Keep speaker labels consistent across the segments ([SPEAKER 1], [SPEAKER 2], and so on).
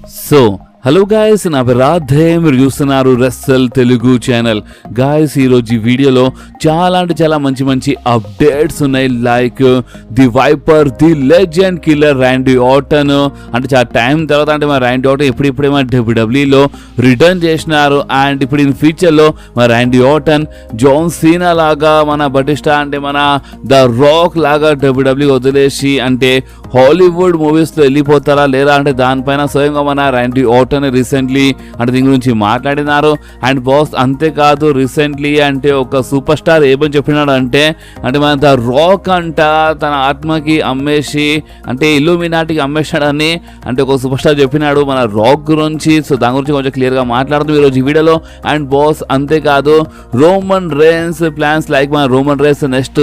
[SPEAKER 1] So, hello guys, నా పేరు రాధే, మీరు చూస్తున్నారు రెస్సల్ తెలుగు ఛానల్. గాయస్, ఈరోజు ఈ వీడియోలో చాలా అంటే చాలా మంచి మంచి అప్డేట్స్ ఉన్నాయి. Like the wiper, the legend killer Randy Orton. అంటే చాలా టైం తర్వాత అంటే మన ర్యాండీ ఆర్టన్ ఇప్పుడే మన డబ్ల్యూడబ్ల్యూలో రిటర్న్ చేసినారు. అండ్ ఇప్పుడు ఈ ఫ్యూచర్లో మన ర్యాండీ ఆర్టన్ జాన్ సీనా లాగా, మన బటిస్టా అంటే మన ద రాక్ లాగా డబ్ల్యూడబ్ల్యూ వదిలేసి అంటే హాలీవుడ్ మూవీస్లో వెళ్ళిపోతారా లేదా అంటే దానిపైన స్వయంగా మన ర్యాండీ ఆర్టన్ రీసెంట్లీ అంటే దీని గురించి మాట్లాడినారు. అండ్ బాస్ అంతేకాదు, రీసెంట్లీ అంటే ఒక సూపర్ స్టార్ ఏమని చెప్పినాడు అంటే మన ద రాక్ అంట తన ఆత్మకి అమ్మేసి అంటే ఇల్లుమినాటికి అమ్మేశాడని అంటే ఒక సూపర్ స్టార్ చెప్పినాడు మన రాక్ గురించి. సో దాని గురించి కొంచెం క్లియర్గా మాట్లాడుతుంది ఈరోజు ఈ వీడియోలో. అండ్ బాస్ అంతేకాదు, రోమన్ రేన్స్ ప్లాన్స్ లైక్ మన రోమన్ రేన్స్ నెక్స్ట్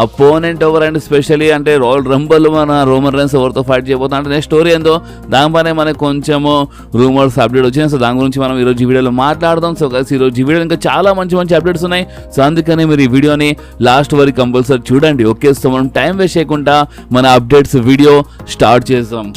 [SPEAKER 1] అపోనెంట్ ఎవరు అండ్ స్పెషల్లీ అంటే రాయల్ రంబల్ మన రోమన్ రేన్స్ ఎవరితో ఫైట్ చేయబోతున్నా అంటే నెక్స్ట్ స్టోరీ ఏందో దానిపైన మనకు కొంచెము రూమర్స్ అప్డేట్ వచ్చినాయి. సో దాని గురించి మనం ఈరోజు ఈ వీడియోలో మాట్లాడదాం. సో గైస్, ఈరోజు ఈ వీడియో ఇంకా చాలా మంచి మంచి అప్డేట్స్ ఉన్నాయి. సో అందుకని మీరు ఈ వీడియోని లాస్ట్ వరకు కంపల్సరీ చూడండి. ఓకే, సో మనం టైం వేస్ట్ చేయకుండా మన అప్డేట్స్ వీడియో స్టార్ట్ చేద్దాం.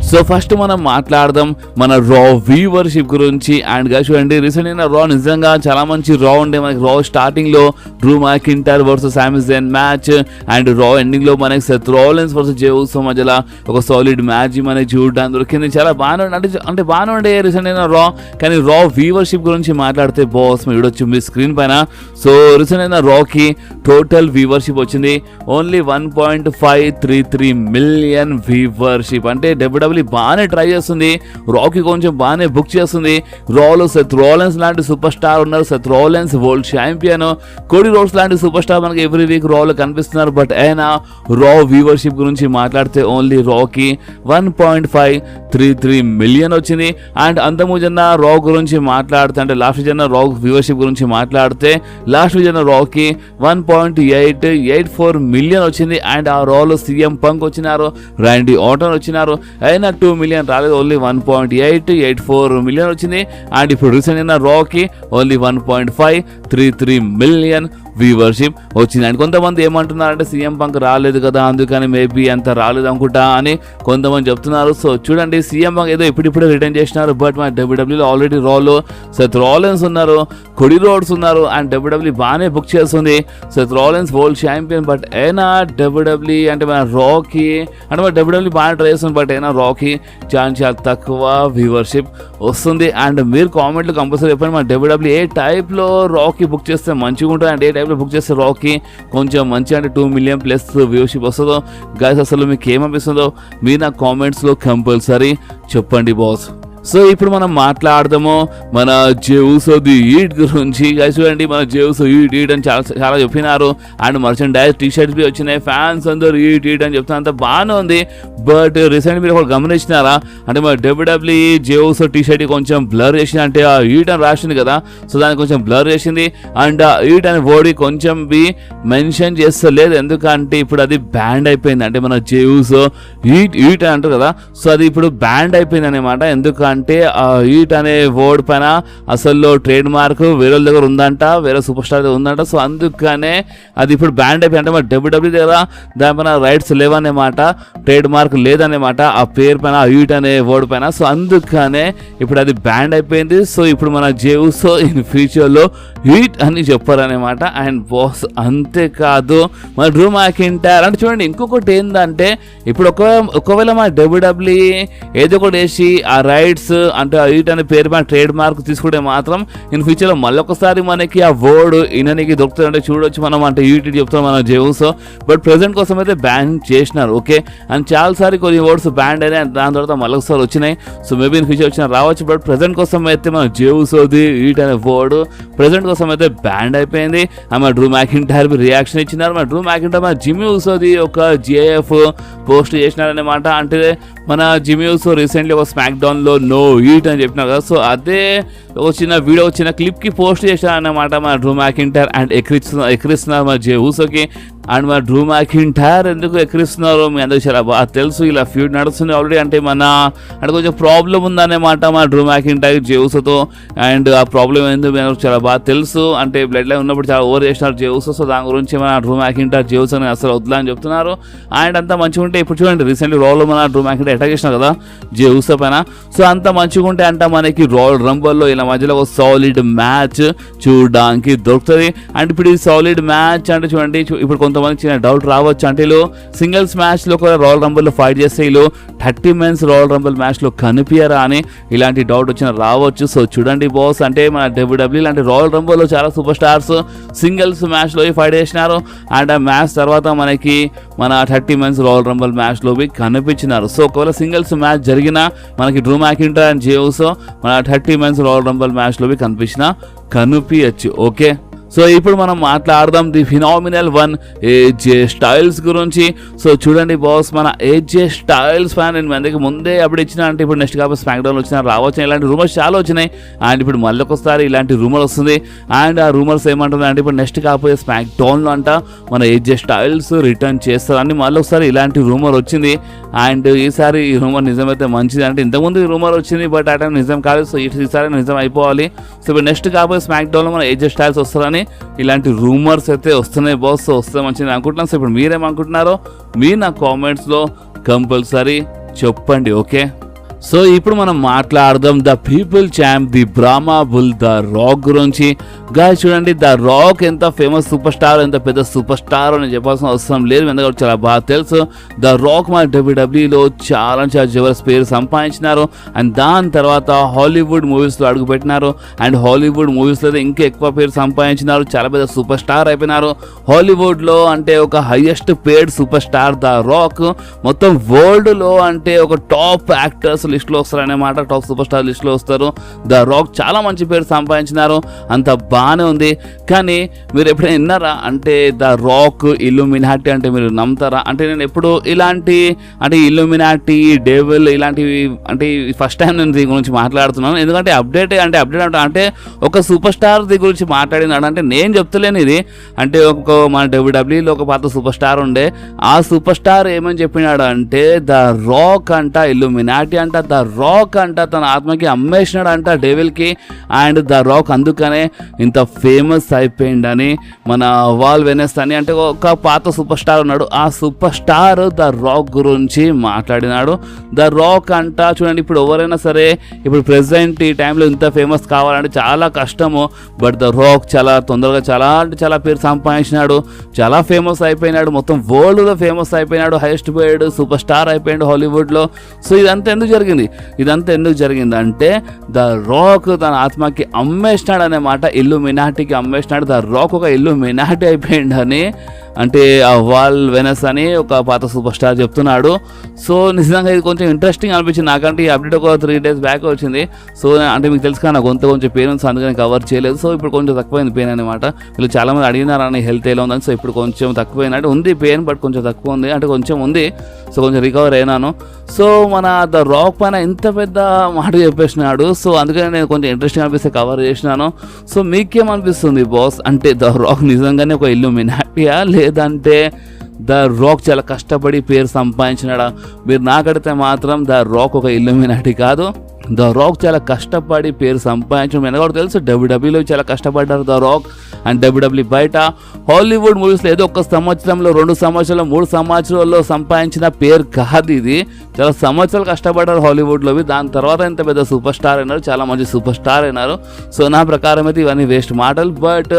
[SPEAKER 1] సో ఫస్ట్ మనం మాట్లాడదాం మన రా వ్యూవర్షిప్ గురించి. అండ్ గా చూడండి, రీసెంట్ అయిన రా నిజంగా చాలా మంచి రా ఉండే. మనకి రా స్టార్టింగ్ లో డ్రూ మ్యాకింటైర్ వర్సెస్ సామీ జైన్ మ్యాచ్, అండ్ రా ఎండింగ్ లో మనకి సెత్ రాలిన్స్ వర్సెస్ జే ఉసో మధ్యలో ఒక సాలిడ్ మ్యాచ్ మనకి చూడడానికి దొరికింది. చాలా బాగానే అంటే బాగానే ఉండే రీసెంట్ అయిన రా. కానీ రా వ్యూవర్షిప్ గురించి మాట్లాడితే బాస్ మీరు చూడొచ్చు మీ స్క్రీన్ పైన. సో రీసెంట్ అయిన రాకి టోటల్ వ్యూవర్షిప్ వచ్చింది ఓన్లీ 1.533 మిలియన్ వ్యూవర్షిప్. అంటే డబ్ల్యూడబ్ల్యూ బాగానే ట్రై చేస్తుంది, రాకీ కొంచెం బాగానే బుక్ చేస్తుంది. రాలో సెత్ రాలిన్స్ లాంటి సూపర్ స్టార్ ఉన్నారు. Seth Rollins world champion, Cody roads లాంటి సూపర్ స్టార్ మనకి ఎవ్రీ వీక్ రాలో కనిపిస్తున్నారు. బట్ అయినా రా వ్యూవర్షిప్ గురించి మాట్లాడితే ఓన్లీ రాకి 1.533 మిలియన్ వచ్చింది. అండ్ అంతకుముందు రా గురించి మాట్లాడితే అంటే లాస్ట్ వీక్ రా వ్యూవర్షిప్ గురించి మాట్లాడితే లాస్ట్ వీక్ రాకి 1.884 మిలియన్ వచ్చింది. అండ్ ఆ రాలో సీఎం పంక్ వచ్చినారు, ర్యాండీ ఆర్టన్ వచ్చినారు. అయినా 2 మిలియన్ రాలేదు, ఓన్లీ 1.884 మిలియన్ వచ్చింది. అండ్ ఇప్పుడు రీసెంట్ అయిన రాకి ఓన్లీ 1.533 మిలియన్ వ్యూవర్షిప్ వచ్చింది. అండ్ కొంతమంది ఏమంటున్నారంటే సీఎం పంక్ రాలేదు కదా అందుకని మేబీ అంత రాలేదు అనుకుంటా అని కొంతమంది చెప్తున్నారు. సో చూడండి, సీఎం పంక్ ఏదో ఇప్పుడిప్పుడే రిటర్న్ చేసినారు. బట్ మన డబ్ల్యూడబ్ల్యూలో ఆల్రెడీ రాలో సెత్ రాలిన్స్ ఉన్నారు, కోడీ రోడ్స్ ఉన్నారు. అండ్ డబ్ల్యూడబ్ల్యూ బాగానే బుక్ చేస్తుంది. Seth Rollins world champion. But అయినా డబ్ల్యూడబ్ల్యూ అంటే మన రాకి అంటే మన డబ్ల్యూడబ్ల్యూ బాగానే ట్రై చేస్తుంది. బట్ అయినా రాకి చాలా తక్కువ వ్యూవర్షిప్ వస్తుంది. అండ్ మీరు కామెంట్లు కంపల్సరీ చెప్పండి మన డబ్ల్యూడబ్ల్యూ ఏ టైప్లో రాకి బుక్ చేస్తే మంచిగా ఉంటుంది. అండ్ ఏ టైప్లో బుక్ చేస్తే రాకి కొంచెం మంచి అంటే 2 మిలియన్ ప్లస్ వ్యూవర్షిప్ వస్తుందో. గైస్ అసలు మీకు ఏమనిపిస్తుందో మీరు నా కామెంట్స్లో కంపల్సరీ చెప్పండి బాస్. సో ఇప్పుడు మనం మాట్లాడదాము మన జే ఉసో ది ఈట్ గురించి. గైస్ చూడండి, మన జే ఉసో ఈట్ అని చాలా చెప్పినారు. అండ్ మర్చెండైజ్ టీ షర్ట్స్ బి వచ్చినాయి. ఫ్యాన్స్ అందరూ ఈట్ అని చెప్తున్నారు, అంత బాగానే ఉంది. బట్ రీసెంట్ మీరు ఒకటి గమనించినారా అంటే మన డబ్ల్యూడబ్ల్యూ జే ఉసో టీ షర్ట్ కొంచెం బ్లర్ చేసింది. అంటే ఆ ఈట్ అని రాసింది కదా, సో దాన్ని కొంచెం బ్లర్ చేసింది. అండ్ ఈట్ అని వర్డ్ కొంచెం బి మెన్షన్ చేస్తలేదు, ఎందుకంటే ఇప్పుడు అది బ్యాండ్ అయిపోయింది. అంటే మన జే ఉసో ఈట్ అని అంటారు కదా, సో అది ఇప్పుడు బ్యాండ్ అయిపోయింది అనమాట. ఎందుకంటే ఆ ఈట్ అనే వర్డ్ పైన అసలు ట్రేడ్ మార్క్ వేరే దగ్గర ఉందంట, వేరే సూపర్ స్టార్ దగ్గర ఉందంట. సో అందుకనే అది ఇప్పుడు బ్యాండ్ అయిపోయింది. అంటే మన డబ్ల్యూడబ్ల్యూ దగ్గర దానిపైన రైట్స్ లేవన్నమాట, ట్రేడ్ మార్క్ లేదన్నమాట ఆ పేరు పైన, ఆ ఈట్ అనే వర్డ్ పైన. సో అందుకనే ఇప్పుడు అది బ్యాండ్ అయిపోయింది. సో ఇప్పుడు మన జే ఉసో ఇన్ ఫ్యూచర్లో ఈట్ అని చెప్పారనమాట. అండ్ బాస్ అంతేకాదు, మన డ్రూ మ్యాకింటైర్ అంటే చూడండి ఇంకొకటి ఏంటంటే ఇప్పుడు ఒకవేళ మన డబ్ల్యూడబ్ల్యూ ఏదో ఒకటి వేసి ఆ రైట్స్ అంటే ఈట్ అనే పేరు పైన ట్రేడ్ మార్క్ తీసుకుంటే మాత్రం ఇన్ ఫ్యూచర్లో మళ్ళీ ఒకసారి మనకి ఆ వర్డ్ ఇననికి దొరుకుతుంది. అంటే చూడొచ్చు మనం అంటే ఈట్ చెప్తాం మన జే ఉసో. బట్ ప్రెజెంట్ కోసం అయితే బ్యాన్ చేసినారు. ఓకే, అండ్ చాలాసారి కొన్ని వర్డ్స్ బ్యాన్ అయినాయి, దాని తర్వాత మళ్ళీ ఒకసారి వచ్చినాయి. సో మేబీ ఇన్ ఫ్యూచర్ వచ్చినా రావచ్చు. బట్ ప్రెజెంట్ కోసం అయితే మన జే ఉసోది ఈట్ అనే వర్డ్ ప్రెజెంట్ కోసం అయితే బ్యాండ్ అయిపోయింది. మన డ్రూ మ్యాకింటైర్ రియాక్షన్ ఇచ్చినారు. మన డ్రూ మ్యాకింటైర్ మన జిమ్మీ ఉసోది ఒక జిఎఫ్ పోస్ట్ చేసినారనమాట. అంటే మన జిమ్మీ ఉసో రీసెంట్లీ ఒక స్మాక్ డౌన్లో నో ఈట్ అని చెప్పినారు కదా, సో అదే ఒక చిన్న వీడియో చిన్న క్లిప్కి పోస్ట్ చేశారన్నమాట మన డ్రూ మ్యాకింటైర్. అండ్ ఎక్కిరిస్తున్నారు మన జే ఉసోకి. అండ్ మన డ్రూ మ్యాకింటైర్ ఎందుకు ఎక్కిరిస్తున్నారు మీ అందరికీ చాలా బాగా తెలుసు. ఇలా ఫ్యూడ్ నడుస్తుంది ఆల్రెడీ, అంటే అంటే కొంచెం ప్రాబ్లం ఉందన్నమాట మన డ్రూ మ్యాకింటైర్ జేవుస్తో. అండ్ ఆ ప్రాబ్లం ఏందో మీ అందరికీ చాలా బాగా తెలుసు, అంటే బ్లడ్ లైన్ ఉన్నప్పుడు చాలా ఓవర్ చేసినారు జేవుస్. సో దాని గురించి మన డ్రూ మ్యాకింటైర్ జేవుస్ అని అసలు వద్దులా అని చెప్తున్నారు. అండ్ అంతా మంచిగా ఉంటే ఇప్పుడు చూడండి రీసెంట్లీ రాలో మన డ్రూ మ్యాకింటైర్ అటాక్ చేసినారు కదా జేవుస్ పైన. సో అంత మంచిగా ఉంటే అంట మనకి రాయల్ రంబల్లో ఇలా మధ్యలో ఒక సాలిడ్ మ్యాచ్ చూడడానికి దొరుకుతుంది. అండ్ ఇప్పుడు ఈ సాలిడ్ మ్యాచ్ అంటే చూడండి, ఇప్పుడు కొంతమంది చిన్న డౌట్ రావచ్చు, అంటే వీళ్ళు సింగిల్స్ మ్యాచ్లో కూడా రాయల్ రంబల్లో ఫైట్ చేస్తే వీళ్ళు 30 మెన్స్ రాయల్ రంబల్ మ్యాచ్లో కనిపించరా అని ఇలాంటి డౌట్ వచ్చిన రావచ్చు. సో చూడండి బాస్, అంటే మన WWE లాంటి రాయల్ రంబల్లో చాలా సూపర్ స్టార్స్ సింగిల్స్ మ్యాచ్లో ఫైట్ చేసినారు. అండ్ ఆ మ్యాచ్ తర్వాత మనకి మన 30 మెన్స్ రాయల్ రంబల్ మ్యాచ్లో కనిపించినారు. సో ఒకవేళ సింగిల్స్ మ్యాచ్ జరిగినా మనకి డ్రూ మ్యాకింటైర్ అండ్ జేవుస్ మన 30 మెన్స్ రాయల్ రంబల్ మ్యాచ్లో కనిపించచ్చు. ఓకే, సో ఇప్పుడు మనం మాట్లాడదాం ది ఫినామినల్ వన్ ఏజే స్టైల్స్ గురించి. సో చూడండి బాస్, మన ఏజే స్టైల్స్ ఫ్యాన్ నేను మందికి ముందే అప్పుడు ఇచ్చిన, అంటే ఇప్పుడు నెక్స్ట్ కాబట్టి స్మాక్ డౌన్ వచ్చినా రావచ్చు ఇలాంటి రూమర్స్ చాలా వచ్చినాయి. అండ్ ఇప్పుడు మళ్ళీ ఒకసారి ఇలాంటి రూమర్ వస్తుంది. అండ్ ఆ రూమర్స్ ఏమంటుంది అంటే ఇప్పుడు నెక్స్ట్ కాకపోతే స్మాక్ డౌన్లో అంట మన ఏజే స్టైల్స్ రిటర్న్ చేస్తారని మళ్ళీ ఒకసారి ఇలాంటి రూమర్ వచ్చింది. అండ్ ఈసారి ఈ రూమర్ నిజమైతే మంచిది, అంటే ఇంతకుముందు ఈ రూమర్ వచ్చింది బట్ ఆ టైం నిజం కాలేదు. సో ఈసారి నిజం అయిపోవాలి. సో ఇప్పుడు నెక్స్ట్ కాకపోతే స్మాక్ డౌన్లో మన ఏజే స్టైల్స్ వస్తారని ఇలాంటి రూమర్స్ అయితే వస్తున్నాయి బాస్. వస్తే మంచిది అనుకుంటున్నాను. సో ఇప్పుడు మీరేమనుకుంటున్నారో మీరు నా కామెంట్స్లో కంపల్సరీ చెప్పండి. ఓకే, సో ఇప్పుడు మనం మాట్లాడదాం the people champ the Brahma bull the Rock గురించి. గాయస్ చూడండి, ద రాక్ ఎంత ఫేమస్ సూపర్ స్టార్, ఎంత పెద్ద సూపర్ స్టార్ అని చెప్పాల్సిన అవసరం లేదు, ఎందుకంటే చాలా బాగా తెలుసు. ద రాక్ మన WWEలో చాలా జబర్దస్త్ పేరు సంపాదించినారు. అండ్ దాని తర్వాత హాలీవుడ్ మూవీస్లో అడుగుపెట్టినారు. అండ్ హాలీవుడ్ మూవీస్లో ఇంకా ఎక్కువ పేరు సంపాదించినారు, చాలా పెద్ద సూపర్ స్టార్ అయిపోయినారు. హాలీవుడ్లో అంటే ఒక highest paid super star the rock. మొత్తం వరల్డ్లో అంటే ఒక టాప్ యాక్టర్స్ లిస్ట్లో వస్తారన్నమాట, టాప్ సూపర్ స్టార్ లిస్ట్లో వస్తారు. ద రాక్ చాలా మంచి పేరు సంపాదించినారు, అంత బాగానే ఉంది. కానీ మీరు ఎప్పుడైనా విన్నారా అంటే ద రాక్ ఇల్లుమినాటి అంటే మీరు నమ్ముతారా? అంటే నేను ఎప్పుడు ఇలాంటి అంటే ఇల్లుమినాటి డెవిల్ ఇలాంటివి అంటే ఫస్ట్ టైం నేను దీని గురించి మాట్లాడుతున్నాను, ఎందుకంటే అప్డేట్ అంటే ఒక సూపర్ స్టార్ దీని గురించి మాట్లాడినాడు అంటే నేను చెప్తలేను ఇది. అంటే మన WWEలో ఒక పాత సూపర్ స్టార్ ఉండే, ఆ సూపర్ స్టార్ ఏమని చెప్పినాడు అంటే ద రాక్ అంట ఇల్లుమినాటి అంట, ద రాక్ అంట తన ఆత్మకి అమ్మేసినాడు అంట డెవిల్కి. అండ్ ద రాక్ అందుకనే ఇంత ఫేమస్ అయిపోయిందని మన వాల్ వెనస్ అని అంటే ఒక పాత సూపర్ స్టార్ ఉన్నాడు, ఆ సూపర్ స్టార్ ద రాక్ గురించి మాట్లాడినాడు. ద రాక్ అంట చూడండి, ఇప్పుడు ఎవరైనా సరే ఇప్పుడు ప్రెసెంట్ ఈ టైంలో ఇంత ఫేమస్ కావాలంటే చాలా కష్టము. బట్ ద రాక్ చాలా తొందరగా చాలా పేరు సంపాదించినాడు, చాలా ఫేమస్ అయిపోయినాడు, మొత్తం వరల్డ్లో ఫేమస్ అయిపోయినాడు, హైయెస్ట్ పేడ్ సూపర్ స్టార్ అయిపోయాడు హాలీవుడ్లో. సో ఇదంతా ఎందుకు జరిగింది అంటే ద రాక్ తన ఆత్మకి అమ్మేసినాడు అనే మాట, ఇల్లుమినాటికి అమ్మేసినాడు. ద రాక్ ఒక ఇల్లుమినాటి అయిపోయిండని అంటే ఆ వాల్ వెనస్ అని ఒక పాత సూపర్ స్టార్ చెప్తున్నాడు. సో నిజంగా ఇది కొంచెం ఇంట్రెస్టింగ్ అనిపించింది నాకంటే. ఈ అప్డేట్ ఒక 3 days బ్యాక్ వచ్చింది. సో అంటే మీకు తెలుసు కానీ నాకు కొంచెం పెయిన్ ఉంది, అందుకని కవర్ చేయలేదు. సో ఇప్పుడు కొంచెం తక్కువైంది పెయిన్ అనమాట. వీళ్ళు చాలామంది అడిగినారని హెల్త్ ఎలా ఉందని. సో ఇప్పుడు కొంచెం తక్కువైనట్టు ఉంది పెయిన్, బట్ కొంచెం తక్కువ ఉంది, అంటే కొంచెం ఉంది. సో కొంచెం రికవర్ అయినాను. సో మన ద రాక్ పైన ఇంత పెద్ద మాట చెప్పేసినాడు. సో అందుకని నేను కొంచెం ఇంట్రెస్టింగ్ అనిపిస్తే కవర్ చేసినాను. సో మీకేమనిపిస్తుంది బాస్, అంటే ద రాక్ నిజంగానే ఒక ఇల్లుమినాటియా లేదంటే ద రాక్ చాలా కష్టపడి పేరు సంపాదించినాడా? మీరు నాకడితే మాత్రం ద రాక్ ఒక ఇల్లుమినాటి కాదు, ద రాక్ చాలా కష్టపడి పేరు సంపాదించడం ఎందుకు తెలుసు. WWEలో చాలా కష్టపడ్డారు ద రాక్. అండ్ WWE బయట హాలీవుడ్ మూవీస్లో ఏదో ఒక సంవత్సరంలో 2 సంవత్సరాలు 3 సంవత్సరాల్లో సంపాదించిన పేరు కాదు ఇది. చాలా సంవత్సరాలు కష్టపడ్డారు హాలీవుడ్లో. దాని తర్వాత ఇంత పెద్ద సూపర్ స్టార్ అయినారు, చాలా మంచి సూపర్ స్టార్ అయినారు. సో నా ప్రకారం అయితే ఇవన్నీ వేస్ట్ మాటలు. బట్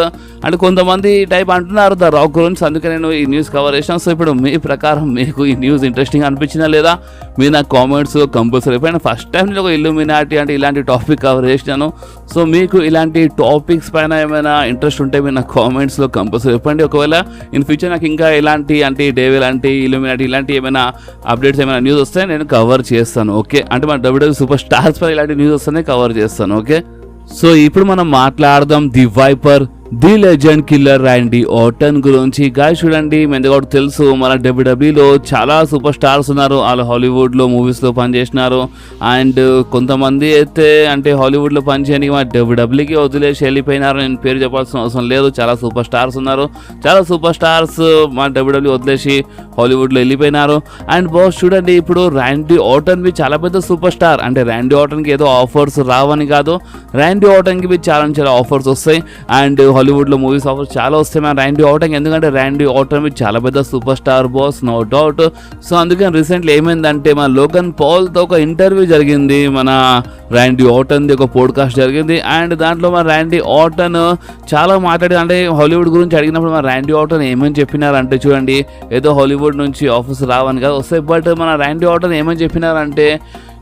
[SPEAKER 1] అంటే కొంతమంది టైప్ అంటున్నారు ద రాక్ గురించి, అందుకే నేను ఈ న్యూస్ కవర్ చేసాను. సో ఇప్పుడు మీ ప్రకారం మీకు ఈ న్యూస్ ఇంట్రెస్టింగ్ అనిపించిందా లేదా? మీరు నా కామెంట్స్ కంపల్సరీ ఎప్పుడైనా ఫస్ట్ టైం నేను ఒక ఇల్లుమినాటి అంటే ఇలాంటి టాపిక్ కవర్ చేసినాను. సో మీకు ఇలాంటి టాపిక్స్ పైన ఏమైనా ఇంట్రెస్ట్ ఉంటే మీరు నా కామెంట్స్లో కంపల్సరీ చెప్పండి. ఒకవేళ ఇన్ ఫ్యూచర్ నాకు ఇంకా ఇలాంటి అంటే డేవిల్ అంటే ఇల్లుమినాటి ఇలాంటి ఏమైనా అప్డేట్స్ ఏమైనా న్యూస్ వస్తే నేను కవర్ చేస్తాను. ఓకే, అంటే మన WWE సూపర్ స్టార్స్ పై ఇలాంటి న్యూస్ వస్తేనే కవర్ చేస్తాను. ఓకే, సో ఇప్పుడు మనం మాట్లాడదాం the wiper the legend killer Randy Orton గురించి. గాయస్ చూడండి, మీ ఎందుకు తెలుసు, మన డబ్ల్యూడబ్ల్యూలో చాలా సూపర్ స్టార్స్ ఉన్నారు. వాళ్ళు హాలీవుడ్లో మూవీస్లో పనిచేసినారు. అండ్ కొంతమంది అయితే అంటే హాలీవుడ్లో పనిచేయడానికి మన డబ్ల్యూడబ్ల్యూకి వదిలేసి వెళ్ళిపోయినారు. నేను పేరు చెప్పాల్సిన అవసరం లేదు. చాలా సూపర్ స్టార్స్ ఉన్నారు. చాలా సూపర్ స్టార్స్ మన డబ్ల్యూడబ్ల్యూ వదిలేసి హాలీవుడ్లో వెళ్ళిపోయినారు. అండ్ బాస్ చూడండి, ఇప్పుడు ర్యాండీ ఆర్టన్ బి చాలా పెద్ద సూపర్ స్టార్. అంటే ర్యాండీ ఆర్టన్కి ఏదో ఆఫర్స్ రావని కాదు, ర్యాండీ ఆర్టన్కి బి చాలా ఆఫర్స్ వస్తాయి. అండ్ హాలీవుడ్లో మూవీస్ ఆఫర్స్ చాలా వస్తాయి మన ర్యాండీ ఆర్టన్, ఎందుకంటే ర్యాండీ ఆర్టన్ చాలా పెద్ద super star boss, no doubt. So అందుకని రీసెంట్లీ ఏమైందంటే మన లోగన్ పాల్తో ఒక ఇంటర్వ్యూ జరిగింది, మన ర్యాండీ ఆర్టన్ది ఒక పోడ్కాస్ట్ జరిగింది. అండ్ దాంట్లో మన ర్యాండీ ఆర్టన్ చాలా మాట్లాడి అంటే హాలీవుడ్ గురించి అడిగినప్పుడు మన ర్యాండీ ఆర్టన్ ఏమని చెప్పినారంటే చూడండి, ఏదో హాలీవుడ్ నుంచి ఆఫర్స్ రావని కాదు వస్తాయి, బట్ మన ర్యాండీ ఆర్టన్ ఏమని చెప్పినారంటే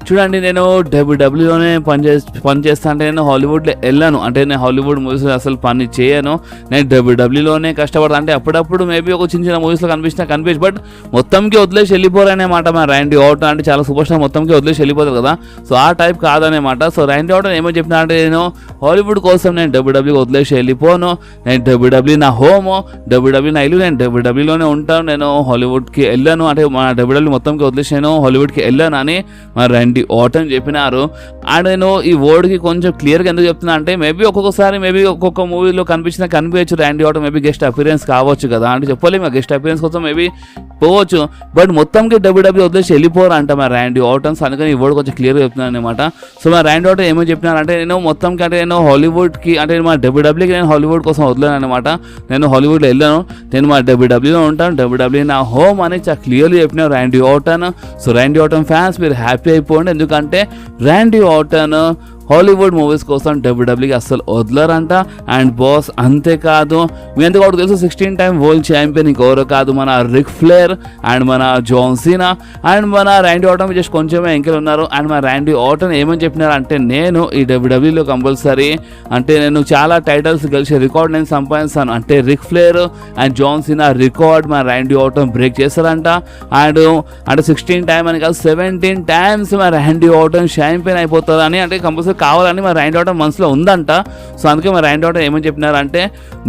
[SPEAKER 1] చూడండి, నేను డబ్ల్యూడబ్ల్యూలోనే పనిచేస్తా అంటే నేను హాలీవుడ్లో వెళ్ళాను, అంటే నేను హాలీవుడ్ మూవీస్ అసలు పని చేయను, నేను డబ్ల్యూడబ్ల్యూలోనే కష్టపడతా. అంటే అప్పుడప్పుడు మేబీ ఒక చిన్న మూవీస్లో కనిపించి బట్ మొత్తంకి వదిలేసి వెళ్ళిపోరనేమాట మన ర్యాండీ ఆర్టన్. అంటే చాలా సూపర్ స్టార్ మొత్తంకి వదిలేసి వెళ్ళిపోతారు కదా, సో ఆ టైప్ కాదనేమాట. సో ర్యాండీ ఆర్టన్ ఏమో చెప్పినా అంటే నేను హాలీవుడ్ కోసం నేను డబ్ల్యూడబ్ల్యూకి వదిలేసి వెళ్ళిపోను, నేను డబ్ల్యూడబ్ల్యూ నా హోమ్, డబ్ల్యూడబ్ల్యూ నా ఇల్లు, నేను డబ్ల్యూడబ్ల్యూలోనే ఉంటాను, నేను హాలీవుడ్కి వెళ్ళాను, అంటే మన డబ్ల్యూడబ్ల్యూ మొత్తంకి వదిలేసి నేను హాలీవుడ్కి వెళ్ళాను అని మన ర్యాండీ ఆర్టన్ చెప్పినారు. అండ్ నేను ఈ వర్డ్కి కొంచెం క్లియర్గా ఎందుకు చెప్తున్నా అంటే మేబీ ఒక్కొక్కసారి మేబీ ఒక్కొక్క మూవీలో కనిపించవచ్చు Randy Orton, maybe guest appearance కావచ్చు కదా, అంటే చెప్పలేము గెస్ట్ అపీరెన్స్ కోసం మేబీ పోవచ్చు, బట్ మొత్తంకి డబ్ల్యూడబ్ల్యూ వదిలేసి వెళ్ళిపోరు అంట మా ర్యాండీ ఆర్టన్స్. అందుకని ఈ వర్డ్ కొంచెం క్లియర్గా చెప్తున్నాను అనమాట. సో మా ర్యాండీ ఆర్టన్ ఏమో చెప్పినారంటే నేను మొత్తంకి అంటే నేను హాలీవుడ్కి అంటే మా డబ్ల్యూడబ్ల్యూకి నేను హాలీవుడ్ కోసం వదిలేను అనమాట, నేను హాలీవుడ్లో వెళ్ళాను, నేను మా డబ్ల్యూడబ్ల్యూలో ఉంటాను, డబ్ల్యూడబ్ల్యూ నా హోమ్ అని చాలా క్లియర్లీ చెప్పినారు Randy Orton. So Randy Orton fans మీరు హ్యాపీ అయిపోండి, ఎందుకంటే ర్యాండీ ఆర్టన్ హాలీవుడ్ మూవీస్ కోసం డబ్ల్యూడబ్ల్యూకి అస్సలు వదలరంట. అండ్ బాస్ అంతేకాదు, మీ ఎందుకు ఒకటి తెలుసు, 16 టైం వరల్డ్ ఛాంపియన్ ఇంకెవరో కాదు మన రిక్ ఫ్లేర్ అండ్ మన జాన్ సీనా అండ్ మన ర్యాండీ ఆర్టన్ జస్ట్ కొంచెమే ఎంకెలు ఉన్నారు. అండ్ మన ర్యాండీ ఆర్టన్ ఏమని చెప్పినారంటే నేను ఈ డబ్ల్యూడబ్ల్యూలో కంపల్సరీ అంటే నేను చాలా టైటిల్స్ గెలిచే రికార్డ్ నేను సంపాదిస్తాను, అంటే Ric Flair and John Cena record మన ర్యాండీ ఆర్టన్ బ్రేక్ చేస్తారంట. అండ్ అంటే 16 టైం అని కాదు 17 టైమ్స్ మన ర్యాండీ ఆర్టన్ ఛాంపియన్ అయిపోతారని, అంటే కంపల్సరీ కావాలని మా ర్యాండీ ఆర్టన్ మనసులో ఉందంట. సో అందుకే మా ర్యాండీ ఆర్టన్ ఏమని చెప్పినారంటే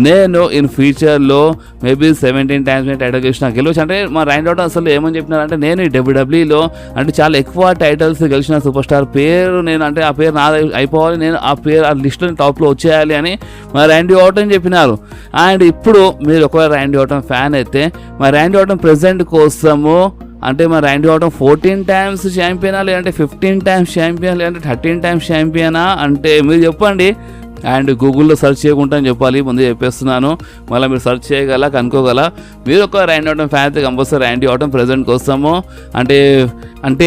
[SPEAKER 1] నేను ఇన్ ఫ్యూచర్లో మేబీ 17 టైమ్స్ నేను టైటిల్ గెలవచ్చు. అంటే మా ర్యాండీ ఆర్టన్ అసలు ఏమని చెప్పినారంటే నేను ఈ డబ్ల్యూడబ్ల్యూలో అంటే చాలా ఎక్కువ టైటిల్స్ గెలిచిన సూపర్ స్టార్ పేరు నేను, అంటే ఆ పేరు నాది అయిపోవాలి, నేను ఆ పేరు ఆ లిస్ట్లో టాప్లో వచ్చేయాలి అని మా ర్యాండీ ఆర్టన్ చెప్పినారు. అండ్ ఇప్పుడు మీరు ఒకవేళ ర్యాండీ ఆర్టన్ ఫ్యాన్ అయితే మా ర్యాండీ ఆర్టన్ ప్రెజెంట్ కోసము అంటే మా ర్యాండీ ఆర్టన్ 14 టైమ్స్ ఛాంపియనా, లేదంటే 15 టైమ్స్ ఛాంపియన్, లేదంటే 13 టైమ్స్ ఛాంపియనా అంటే మీరు చెప్పండి. అండ్ గూగుల్లో సెర్చ్ చేయకుండా అని చెప్పాలి, ముందే చెప్పేస్తున్నాను, మళ్ళీ మీరు సెర్చ్ చేయగల కనుక్కోగల. మీరు ఒక ర్యాండీ ఆర్టన్ ఫ్యాన్ అయితే కంపల్సరీ ర్యాండీ ఆర్టన్ ప్రెజెంట్ కోసము అంటే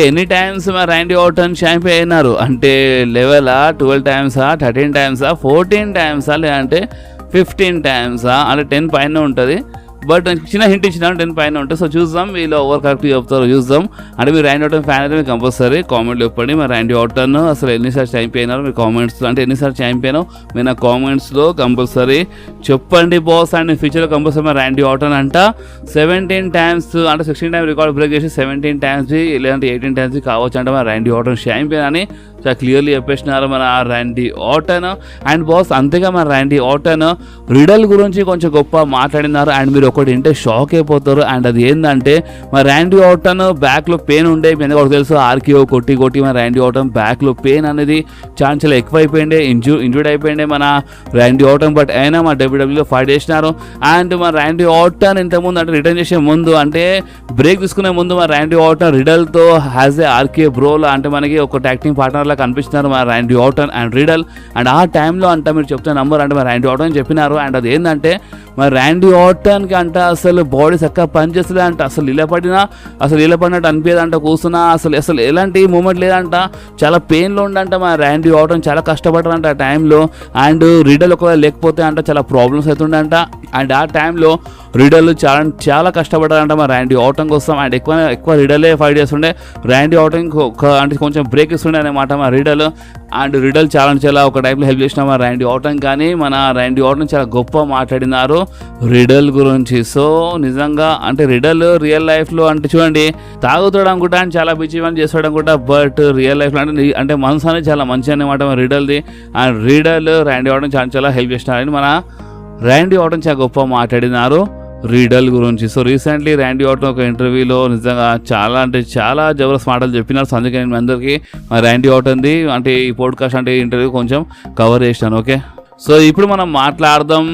[SPEAKER 1] ఎన్ని టైమ్స్ మా ర్యాండీ ఆర్టన్ ఛాంపియన్ అయినారు అంటే 12 టైమ్సా, 13 టైమ్సా, 14 టైమ్సా, లేదంటే 15 టైమ్సా, అంటే 10 పైన ఉంటుంది, బట్ చిన్న హింట్ ఇచ్చినాను 10 పైన ఉంటుంది. సో చూద్దాం వీళ్ళు ఓవర్ కరెక్ట్ చెప్తారో చూద్దాం. అంటే మీరు ర్యాండీ ఆర్టన్ ఫ్యాన్ అయితే మీరు కంపల్సరీ కామెంట్లో చెప్పండి మరి ర్యాండీ ఆర్టన్ అసలు ఎన్నిసార్లు ఛాంపియన్ అయినారు మీ కామెంట్స్లో, అంటే ఎన్నిసార్లు ఛాంపియన్ మీరు నా కామెంట్స్లో కంపల్సరీ చెప్పండి బాస్. అండ్ ఫ్యూచర్లో కంపల్సరీ మరి ర్యాండీ ఆర్టన్ అంట 17 టైమ్స్ అంటే 16 టైమ్స్ రికార్డ్ బ్రేక్ చేసి 17 టైమ్స్ లేదంటే 18 టైమ్స్ కావచ్చు అంటే మరి ర్యాండీ ఆర్టన్ ఛాంపియన్ అని చాలా క్లియర్లీ చెప్పేసినారు మన ర్యాండీ ఆర్టన్. అండ్ బాస్ అంతేగా మన ర్యాండీ ఆర్టన్ రిడల్ గురించి కొంచెం గొప్ప మాట్లాడినారు. అండ్ మీరు ఒకటి వింటే షాక్ అయిపోతారు. అండ్ అది ఏంటంటే మన ర్యాండీ ఆర్టన్ బ్యాక్లో పెయిన్ ఉండే, ఎందుకు ఒకటి తెలుసు ఆర్కిఓ కొట్టి మన ర్యాండీ ఆర్టన్ బ్యాక్లో పెయిన్ అనేది చాలా ఎక్కువ అయిపోయిండే, ఇంజూర్డ్ అయిపోయిండే మన ర్యాండీ ఆర్టన్. బట్ అయినా మా డబ్ల్యూడబ్ల్యూలో ఫైట్ చేసినారు. అండ్ మన ర్యాండీ ఆర్టన్ ఇంతకుముందు అంటే రిటర్న్ చేసే ముందు అంటే బ్రేక్ తీసుకునే ముందు మా ర్యాండీ ఆర్టన్ రిడల్తో హ్యాజ్ ఏ ఆర్కే బ్రోలో అంటే మనకి ఒక ట్యాక్టింగ్ పార్ట్నర్ కనిపిస్తున్నారు మా Randy Orton and Riddle. And ఆ టైంలో అంటే మీరు చెప్తున్న నంబర్ అంటే మా ర్యాండీ ఆర్టన్ చెప్పినారు. అండ్ అది ఏంటంటే మరి ర్యాండీ ఆర్టన్కి అంట అసలు బాడీ చక్కగా పనిచేస్తుంది అంట, అసలు ఇలా పడినట్టు అనిపించదంట, కూర్చున్నా అసలు ఎలాంటి మూమెంట్ లేదంట, చాలా పెయిన్లో ఉండంట మా ర్యాండీ ఆర్టన్, చాలా కష్టపడ్డారంట ఆ టైంలో. అండ్ రిడల్ ఒకవేళ లేకపోతే అంట చాలా ప్రాబ్లమ్స్ అవుతుండంట. అండ్ ఆ టైంలో రిడల్ చాలా కష్టపడ్డారంట మా ర్యాండీ ఆర్టన్ కోసం. అండ్ ఎక్కువ రిడలే ఫైట్ చేస్తుండే, ర్యాండీ ఆర్టన్ అంటే కొంచెం బ్రేక్ ఇస్తుండే అనమాట మా రిడల్. అండ్ రిడల్ చాలా ఒక టైంలో హెల్ప్ చేసిన మా ర్యాండీ ఆర్టన్, కానీ మన ర్యాండీ ఆర్టన్ చాలా గొప్ప మాట్లాడినారు రిడల్ గురించి. సో నిజంగా అంటే రిడల్ రియల్ లైఫ్లో అంటే చూడండి తాగుతాడు అనుకుంటా అని చాలా పిచ్చి పని చేస్తాడు అనుకుంటా, బట్ రియల్ లైఫ్లో అంటే మనసు అనేది చాలా మంచి అనమాట రిడల్ది. అండ్ రిడల్ ర్యాండీ ఆర్టన్ చాలా హెల్ప్ చేసినారని మన ర్యాండీ ఆర్టన్ చాలా గొప్ప మాట్లాడినారు రీడల్ గురించి. సో రీసెంట్లీ ర్యాండీ ఆర్టన్ ఒక ఇంటర్వ్యూలో నిజంగా చాలా అంటే చాలా జబర్దస్త్ మాటలు చెప్పినారు. సో అందుకే నేను అందరికీ ర్యాండీ ఆర్టన్ది అంటే ఈ పోడ్కాస్ట్ అంటే ఇంటర్వ్యూ కొంచెం కవర్ చేశాను. ఓకే, సో ఇప్పుడు మనం మాట్లాడదాం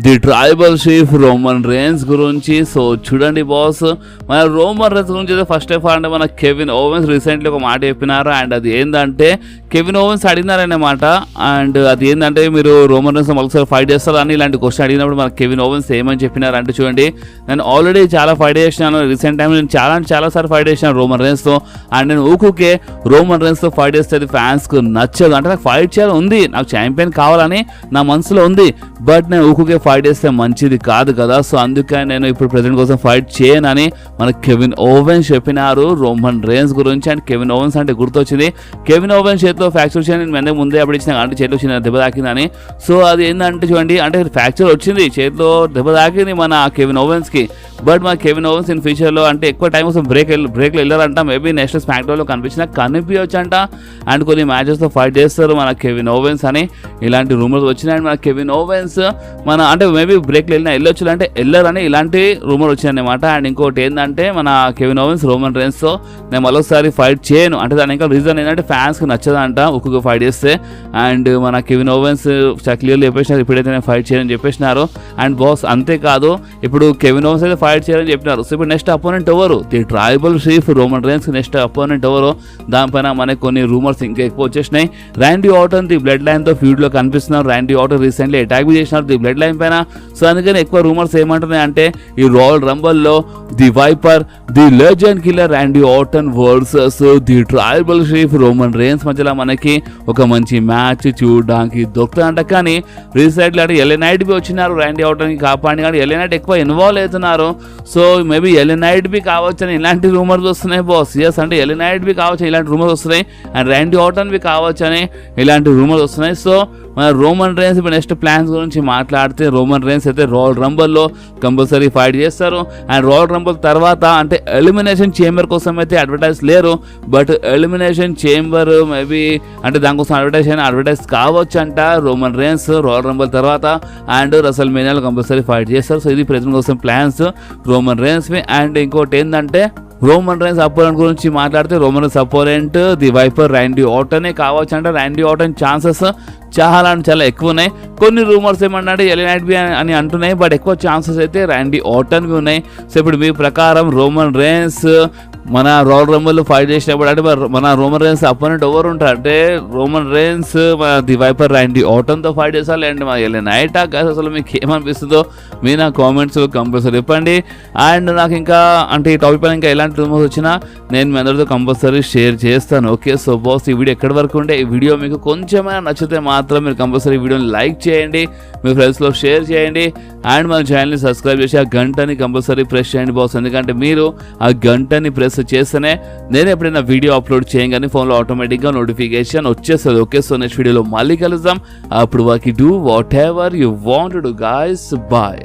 [SPEAKER 1] the tribal chief Roman rains గురించి. సో చూడండి బాస్, మన రోమన్ రేన్స్ గురించి అయితే ఫస్ట్ ఆఫ్ ఆల్ అంటే మన కెవిన్ ఓవెన్స్ రీసెంట్లీ ఒక మాట చెప్పినారు. అండ్ అది ఏంటంటే కెవిన్ ఓవెన్స్ అడిగినారన్నమాట. అండ్ అది ఏంటంటే మీరు రోమన్ రేన్స్ ఒకసారి ఫైట్ చేస్తారు అని ఇలాంటి క్వశ్చన్ అడిగినప్పుడు మన కెవిన్ ఓవెన్స్ ఏమని చెప్పినారు అంటే చూడండి, నేను ఆల్రెడీ చాలా ఫైట్ చేసినాను రీసెంట్ టైం, నేను చాలాసార్లు ఫైట్ చేసినాను రోమన్ రేన్స్తో. అండ్ నేను ఊకుకే రోమన్ రేన్స్తో ఫైట్ చేస్తే అది ఫ్యాన్స్కు నచ్చదు. అంటే నాకు ఫైట్ చేయాలని ఉంది, నాకు ఛాంపియన్ కావాలని నా మనసులో ఉంది, బట్ నేను ఊకుకే ఫైట్ చేస్తే మంచిది కాదు కదా. సో అందుకని నేను ఇప్పుడు ప్రెసిడెంట్ కోసం ఫైట్ చేయనని మన కెవిన్ ఓవెన్స్ చెప్పినారు రోమన్ రేన్స్ గురించి. అండ్ కెవిన్ ఓవెన్స్ అంటే గుర్తొచ్చింది, కెవిన్ ఓవెన్స్ చేతిలో ఫ్రాక్చర్ వచ్చింది, నేను ముందే అప్పుడు ఇచ్చిన అంటే చేతిలో చిన్న దెబ్బ తాకిందని. సో అది ఏంటంటే చూడండి, అంటే ఫ్రాక్చర్ వచ్చింది, చేతిలో దెబ్బ తాకింది మన కెవిన్ ఓవెన్స్కి. బట్ మన కెవిన్ ఓవెన్స్ ఇన్ ఫ్యూచర్లో అంటే ఎక్కువ టైం కోసం బ్రేక్లో వెళ్ళారంట. మేబీ నెక్స్ట్ స్మాక్డౌన్లో కనిపించవచ్చు అంట. అండ్ కొన్ని మ్యాచెస్లో ఫైట్ చేస్తారు మన కెవిన్ ఓవెన్స్ అని ఇలాంటి రూమర్స్ వచ్చినాయి. మన కెవిన్ ఓవెన్స్ మన అంటే మేబీ బ్రేక్లో వెళ్ళొచ్చు అంటే వెళ్ళరని ఇలాంటి రూమర్ వచ్చిందన్నమాట. అండ్ ఇంకోటి ఏంటంటే మన కెవిన్ ఓవెన్స్ రోమన్ రేన్స్తో నేను మరోసారి ఫైట్ చేయను అంటే దాని ఇంకా రీజన్ ఏంటంటే ఫ్యాన్స్కి నచ్చదంట ఒక్కొక్క ఫైట్ చేస్తే. అండ్ మన కెవిన్ ఓవెన్స్ క్లియర్లీ చెప్పేసినారు ఇప్పుడైతే నేను ఫైట్ చేయని చెప్పేసినారు. అండ్ బాస్ అంతేకాదు, ఇప్పుడు కెవిన్ ఓవెన్స్ అయితే ఫైట్ చేయాలని చెప్పినారు. సో ఇప్పుడు నెక్స్ట్ అపోనెంట్ ఎవరు, the tribal chief Roman Reigns next opponent ఎవరు, దానిపైన మనకి కొన్ని రూమర్స్ ఇంకా ఎక్కువ వచ్చేసినాయి. ర్యాండీ ఆర్టన్ ది బ్లడ్ లైన్తో ఫ్యూడ్లో కనిపిస్తున్నారు. ర్యాండీ ఆర్టన్ రీసెంట్లీ అటాక్ చేసినారు ది బ్లడ్ లైన్ పైన. సో అందుకని ఎక్కువ రూమర్స్ ఏమంటున్నాయి అంటే ఈ రాయల్ రంబల్లో the wiper the legend killer Randy Orton versus the tribal chief Roman Reigns మధ్యలో మనకి ఒక మంచి మ్యాచ్ చూడడానికి దొరుకుతుందంట. కానీ రీసెంట్లీ అంటే ఎల్ఏ నైట్ బి వచ్చినారు ర్యాండీ ఆర్టన్కి కాపాడి, కానీ ఎల్ఏ నైట్ ఎక్కువ ఇన్వాల్వ్ అవుతున్నారు. సో మేబీ ఎల్ఏ నైట్ బి కావచ్చు అని ఇలాంటి రూమర్స్ వస్తున్నాయి బాస్. ఎస్ అంటే ఎల్ఏ నైట్ బి కావచ్చు ఇలాంటి రూమర్స్ వస్తున్నాయి. అండ్ ర్యాండీ ఆర్టన్ బి కావచ్చు అని ఇలాంటి రూమర్స్ వస్తున్నాయి. సో మన రోమన్ రేన్స్ ఇప్పుడు నెక్స్ట్ ప్లాన్స్ గురించి మాట్లాడితే రోమన్ రేన్స్ అయితే రాయల్ రంబల్లో కంపల్సరీ ఫైట్ చేస్తారు. అండ్ రాయల్ రంబల్ తర్వాత అంటే ఎలిమినేషన్ చేంబర్ కోసం అయితే అడ్వర్టైజ్ లేరు, బట్ ఎలిమినేషన్ చేంబర్ మేబీ అంటే దానికోసం అడ్వర్టైజ్ కావచ్చు అంట రోమన్ రేన్స్ రాయల్ రంబల్ తర్వాత. అండ్ రసల్ మేనియాలో కంపల్సరీ ఫైట్ చేస్తారు. సో ఇది ప్రెజెంట్ కోసం ప్లాన్స్ రోమన్ రేన్స్వి. అండ్ ఇంకోటి ఏంటంటే రోమన్ రైన్స్ అపోనెంట్ గురించి మాట్లాడితే Roman Reigns opponent the viper Randy ఆర్టనే కావచ్చు అంటే ర్యాండీ ఆర్టన్ ఛాన్సెస్ చాలా అంటే చాలా ఎక్కువ ఉన్నాయి. కొన్ని రూమర్స్ ఏమన్నా ఎల్ఏ నైట్ బి అని అంటున్నాయి, బట్ ఎక్కువ ఛాన్సెస్ అయితే ర్యాండీ ఆర్టన్వి ఉన్నాయి. సో ఇప్పుడు మీ ప్రకారం రోమన్ రేన్స్ మన రాయల్ రంబల్లో ఫైట్ చేసినప్పుడు అంటే మన రోమన్ రేన్స్ అపోనెంట్ ఎవరు ఉంటారు అంటే రోమన్ రేన్స్ మన ది వైపర్ ర్యాండీ ఆర్టన్తో ఫైట్ చేస్తారు అండ్ మన ఎల్ఏ నైట్ అసలు మీకు ఏమనిపిస్తుందో మీ నా కామెంట్స్ కంపల్సరీ చెప్పండి. అండ్ నాకు ఇంకా అంటే ఈ టాపిక్ పైన ఇంకా ఎలాంటి రూమర్స్ వచ్చినా నేను మీ అందరితో కంపల్సరీ షేర్ చేస్తాను. ఓకే, సో బాస్ ఈ వీడియో ఎక్కడి వరకు ఉంటే ఈ వీడియో మీకు కొంచెమైనా నచ్చితే మాత్రం మీరు కంపల్సరీ వీడియోని లైక్ చేయండి, మీ ఫ్రెండ్స్లో షేర్ చేయండి. అండ్ మన ఛానల్ని సబ్స్క్రైబ్ చేసి ఆ గంటని కంపల్సరీ ప్రెస్ చేయండి బాస్. ఎందుకంటే మీరు ఆ గంటని ప్రెస్ చేస్తేనే నేను ఎప్పుడైనా వీడియో అప్లోడ్ చేయగానే ఫోన్లో ఆటోమేటిక్గా నోటిఫికేషన్ వచ్చేస్తుంది. ఓకే, సో నెక్స్ట్ వీడియోలో మళ్ళీ కలుద్దాం. అప్పుడు వరకు do whatever you want to do guys. Bye.